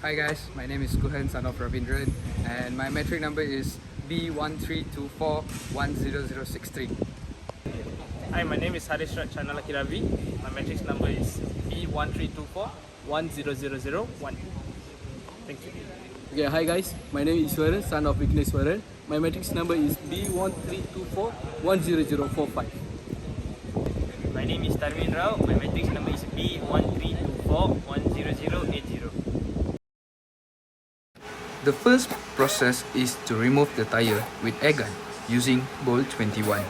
Hi guys, my name is KUHAN, son of RAVEENDRAN, and my metric number is B1324100063. Hi, my name is HARISH RAVI. My matrix number is B1324100001. Thank you. Okay, hi guys, my name is ISWARAN, son of VIKNESWARAN. My matrix number is B1324100045. My name is THARMEEN. My matrix number is B1324100080. The first process is to remove the tire with air gun using bolt 21.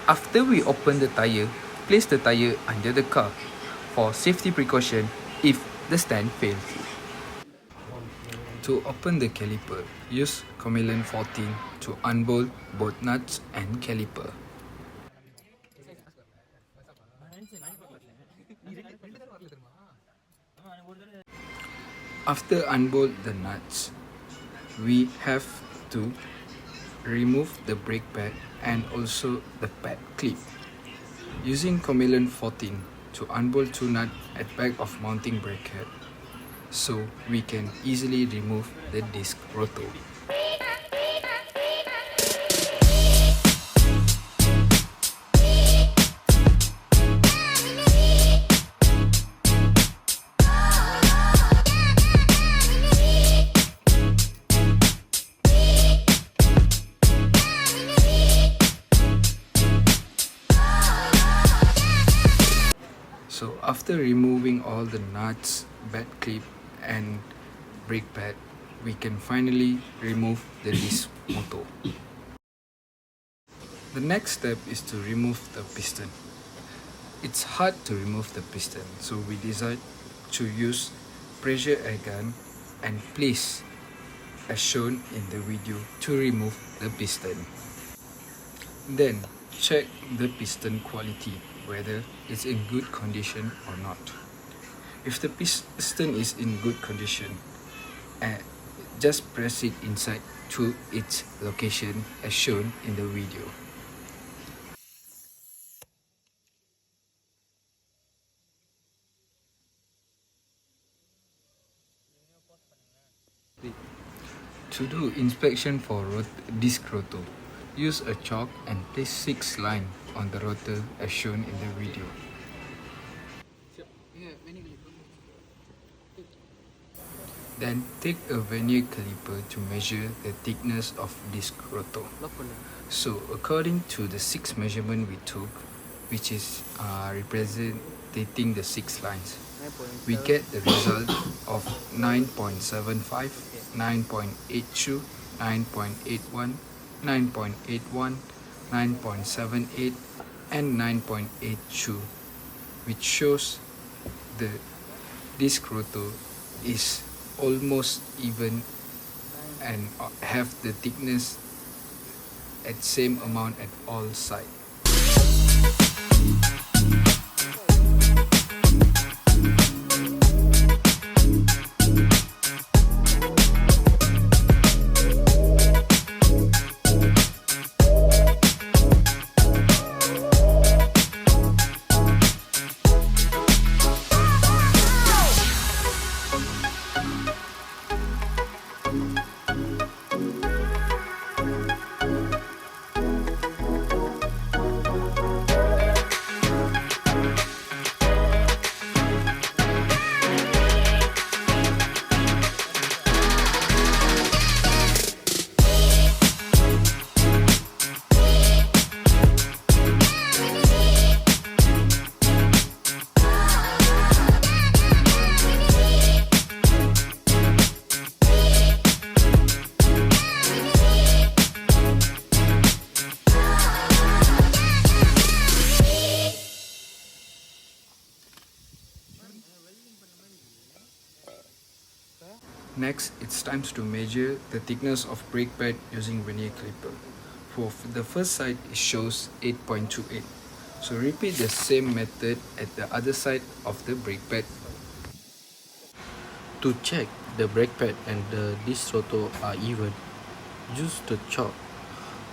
After we open the tire, place the tire under the car for safety precaution if the stand fails. To open the caliper, use Commelin 14 to unbolt both nuts and caliper. After unbolt the nuts, we have to remove the brake pad and also the pad clip. Using Commelin 14 to unbolt two nuts at back of mounting bracket, so we can easily remove the disc rotor. So after removing all the nuts, bed clip and brake pad, we can finally remove the disc motor. The next step is to remove the piston. It's hard to remove the piston, so we decide to use pressure air gun and place as shown in the video to remove the piston. Then check the piston quality, whether it's in good condition or not. If the piston is in good condition, just press it inside to its location as shown in the video. To do inspection for disc rotor, use a chalk and place 6 lines on the rotor as shown in the video. Then take a vernier caliper to measure the thickness of disc rotor. So according to the 6 measurement we took, which is representing the 6 lines, we get the result of 9.75, 9.82, 9.81, 9.81, 9.78 and 9.82, which shows the disc rotor is almost even and have the thickness at same amount at all sides. Next, it's time to measure the thickness of brake pad using vernier caliper. For the first side, it shows 8.28. So repeat the same method at the other side of the brake pad. To check the brake pad and the disc rotor are even, use the chalk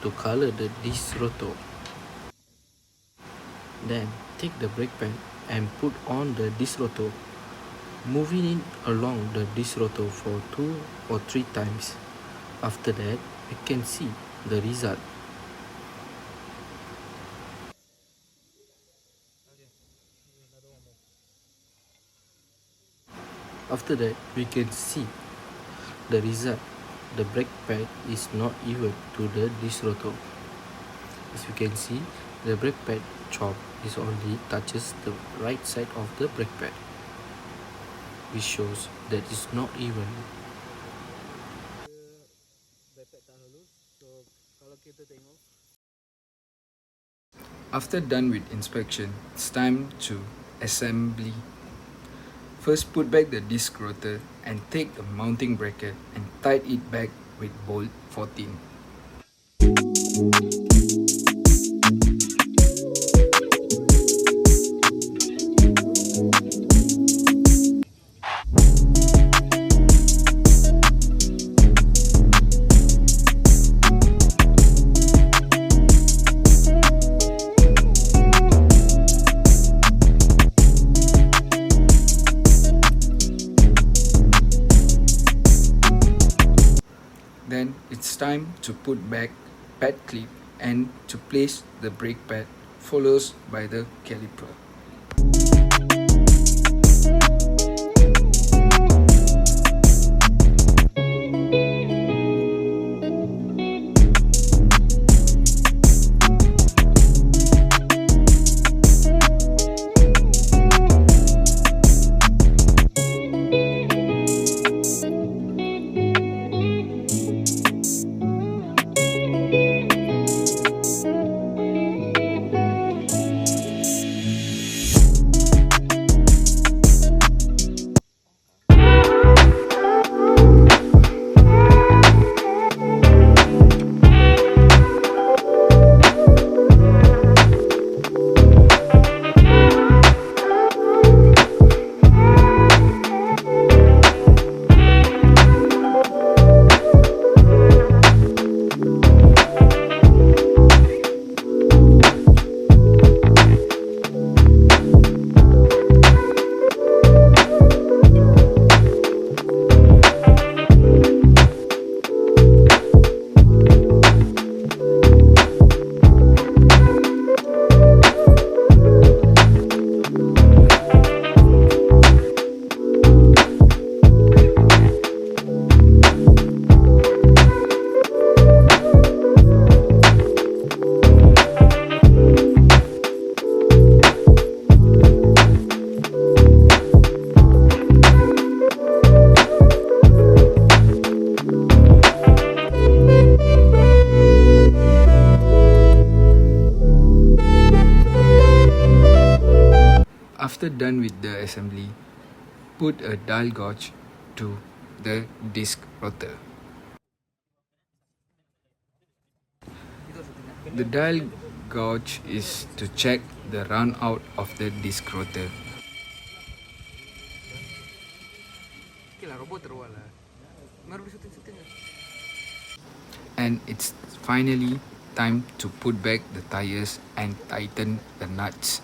to color the disc rotor. Then take the brake pad and put on the disc rotor. moving it along the disc rotor for 2 or 3 times. After that, we can see the result. After that, we can see the result. The brake pad is not even to the disc rotor. As you can see, the brake pad chop is only touches the right side of the brake pad, which shows that it's not even. After done with inspection, it's time to assembly. First put back the disc rotor and take the mounting bracket and tight it back with bolt 14. Then it's time to put back pad clip and to place the brake pad, followed by the caliper. After done with the assembly, put a dial gauge to the disc rotor. The dial gauge is to check the run out of the disc rotor. And it's finally time to put back the tires and tighten the nuts.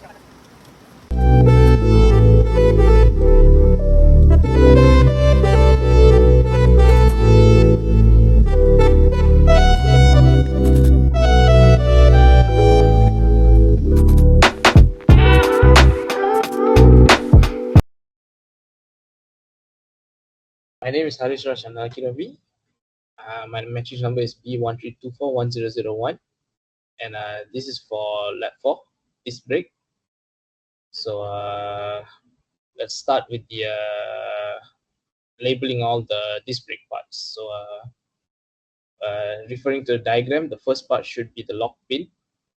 My name is HARISH RAVI. My matrix number is B13241001, and this is for lap 4, disc brake. So let's start with the labeling all the disc brake parts. So referring to the diagram, the first part should be the lock pin.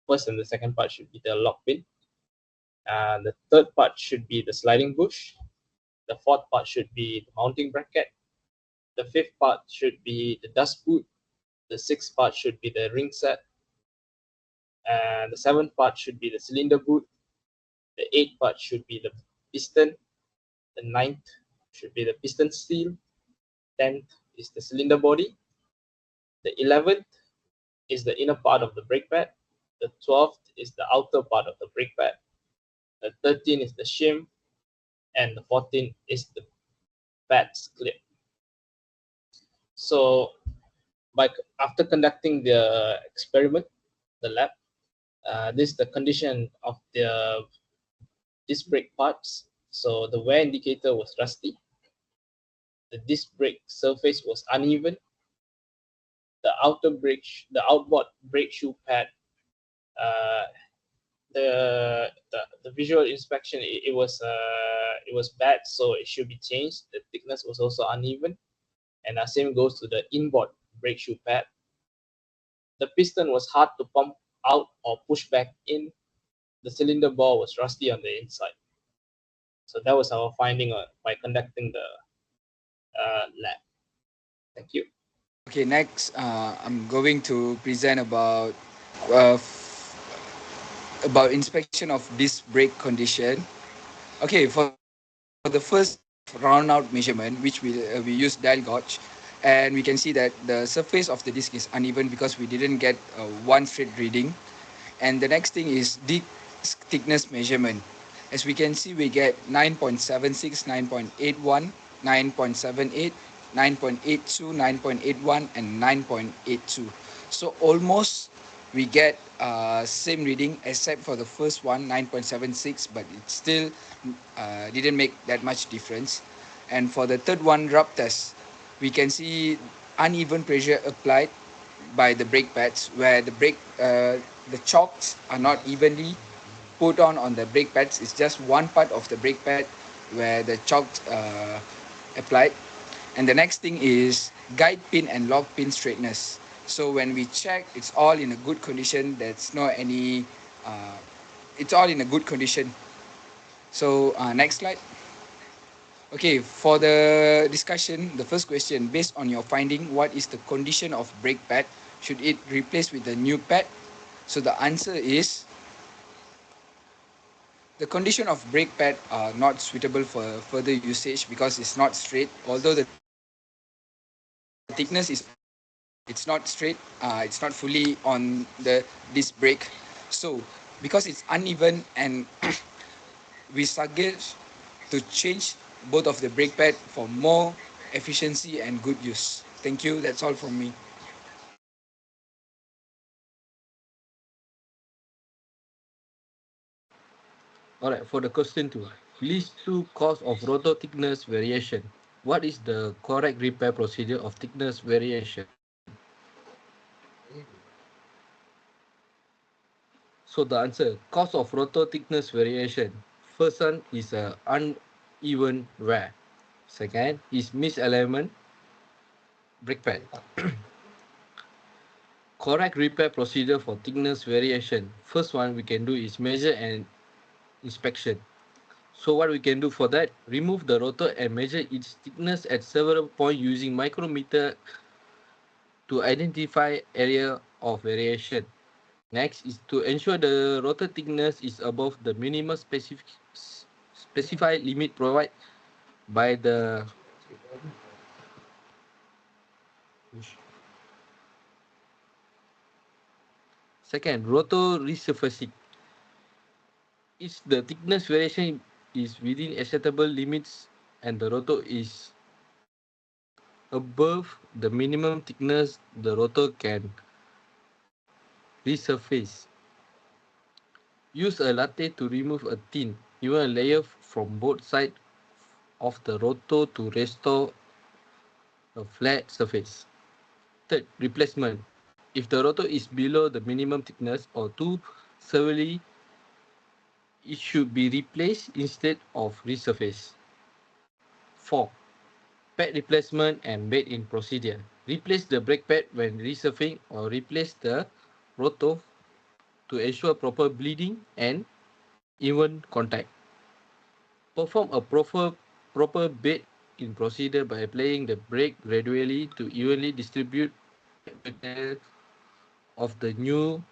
First and the second part should be the lock pin. The third part should be the sliding bush. The fourth part should be the mounting bracket. The fifth part should be the dust boot. The sixth part should be the ring set. And the seventh part should be the cylinder boot. The eighth part should be the piston. The ninth should be the piston seal. 10th is the cylinder body. The 11th is the inner part of the brake pad. The 12th is the outer part of the brake pad. The 13th is the shim. and the 14 is the pads clip. So after conducting the experiment, the lab, this is the condition of the disc brake parts. So the wear indicator was rusty, the disc brake surface was uneven, the outboard brake shoe pad, uh, the visual inspection, it was bad, so it should be changed. The thickness was also uneven, and same goes to the inboard brake shoe pad. The piston was hard to pump out or push back in. The cylinder bore was rusty on the inside. So that was our finding by conducting the lab. Thank you. Okay, next I'm going to present uh, about inspection of disc brake condition. Okay, for the first round out measurement, which we use dial gauge, and we can see that the surface of the disc is uneven because we didn't get one straight reading. And the next thing is disc thickness measurement. As we can see, we get 9.76, 9.81, 9.78, 9.82, 9.81, and 9.82. So almost we get same reading except for the first one, 9.76, but it still didn't make that much difference. And for the third one, rub test, we can see uneven pressure applied by the brake pads, where the chocks are not evenly put on the brake pads. It's just one part of the brake pad where the chocks applied. And the next thing is guide pin and lock pin straightness. So when we check, it's all in a good condition. There's no any it's all in a good condition. So next slide. Okay, for the discussion, the first question, based on your finding, what is the condition of brake pad? Should it replace with the new pad? So the answer is the condition of brake pad are not suitable for further usage because it's not straight. Although the thickness is, it's not straight, it's not fully on the disc brake. So because it's uneven, and we suggest to change both of the brake pad for more efficiency and good use. Thank you. That's all from me. Alright, for the question 2, list 2 cause of rotor thickness variation. What is the correct repair procedure of thickness variation? So the answer, cause of rotor thickness variation. First one is a uneven wear. Second is misalignment brake pad. Correct repair procedure for thickness variation. First one we can do is measure and inspection. So what we can do for that, remove the rotor and measure its thickness at several points using micrometer to identify area of variation. Next is to ensure the rotor thickness is above the minimum specified limit provided by the second, rotor resurfacing. If the thickness variation is within acceptable limits and the rotor is above the minimum thickness, the rotor can resurface. Use a latte to remove a thin, even layer from both sides of the rotor to restore a flat surface. Third, replacement. If the rotor is below the minimum thickness or too severely, it should be replaced instead of resurfaced. 4. Pad replacement and bed-in procedure. Replace the brake pad when resurfacing or replace the rotor to ensure proper bleeding and even contact. Perform a proper bed-in procedure by applying the brake gradually to evenly distribute material of the new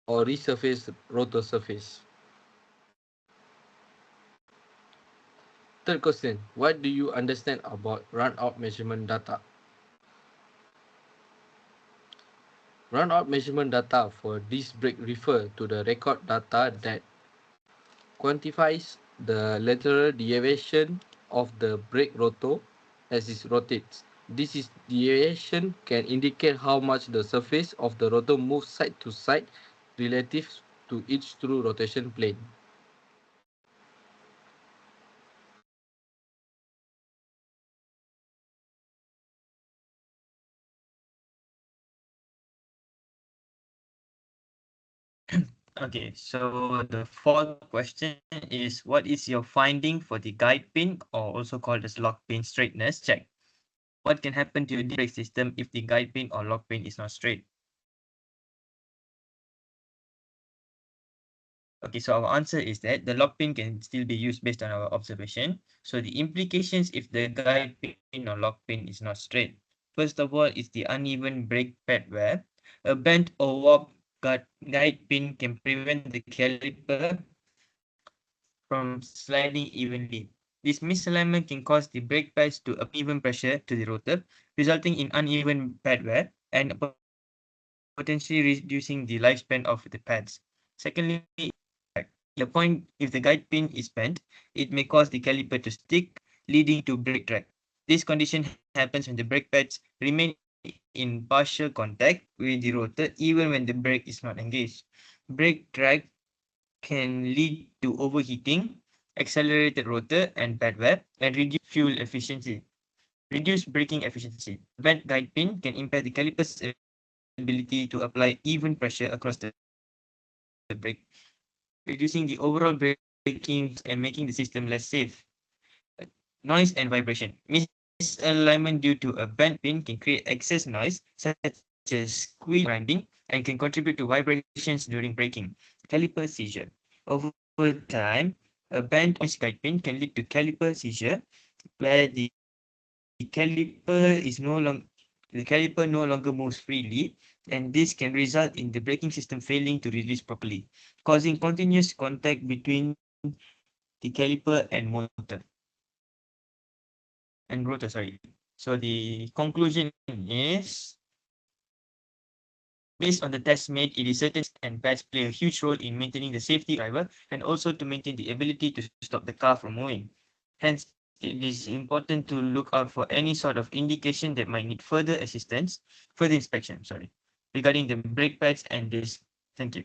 or resurfaced rotor surface. Third question, what do you understand about run-out measurement data? Run-out measurement data for disc brake refer to the record data that quantifies the lateral deviation of the brake rotor as it rotates. This is deviation can indicate how much the surface of the rotor moves side to side relative to each true rotation plane. Okay, so the fourth question is, what is your finding for the guide pin, or also called as lock pin straightness check? What can happen to your brake system if the guide pin or lock pin is not straight? Okay, so our answer is that the lock pin can still be used based on our observation. So the implications if the guide pin or lock pin is not straight. First of all is the uneven brake pad wear. A bent or warped guide pin can prevent the caliper from sliding evenly. This misalignment can cause the brake pads to uneven pressure to the rotor, resulting in uneven pad wear and potentially reducing the lifespan of the pads. Secondly, the point if the guide pin is bent, it may cause the caliper to stick, leading to brake drag. This condition happens when the brake pads remain in partial contact with the rotor even when the brake is not engaged. Brake drag can lead to overheating, accelerated rotor and pad wear, and reduced fuel efficiency. Reduced braking efficiency. Bent guide pin can impair the caliper's ability to apply even pressure across the brake, reducing the overall braking and making the system less safe. Noise and vibration. Misalignment due to a bent pin can create excess noise, such as squeal grinding, and can contribute to vibrations during braking. Caliper seizure. Over time, a bent noise guide pin can lead to caliper seizure, where the caliper is no longer the caliper no longer moves freely, and this can result in the braking system failing to release properly, causing continuous contact between the caliper and rotor. Sorry. So the conclusion is, based on the tests made, it is certain and pads play a huge role in maintaining the safety driver and also to maintain the ability to stop the car from moving. Hence, it is important to look out for any sort of indication that might need further inspection, regarding the brake pads and this. Thank you.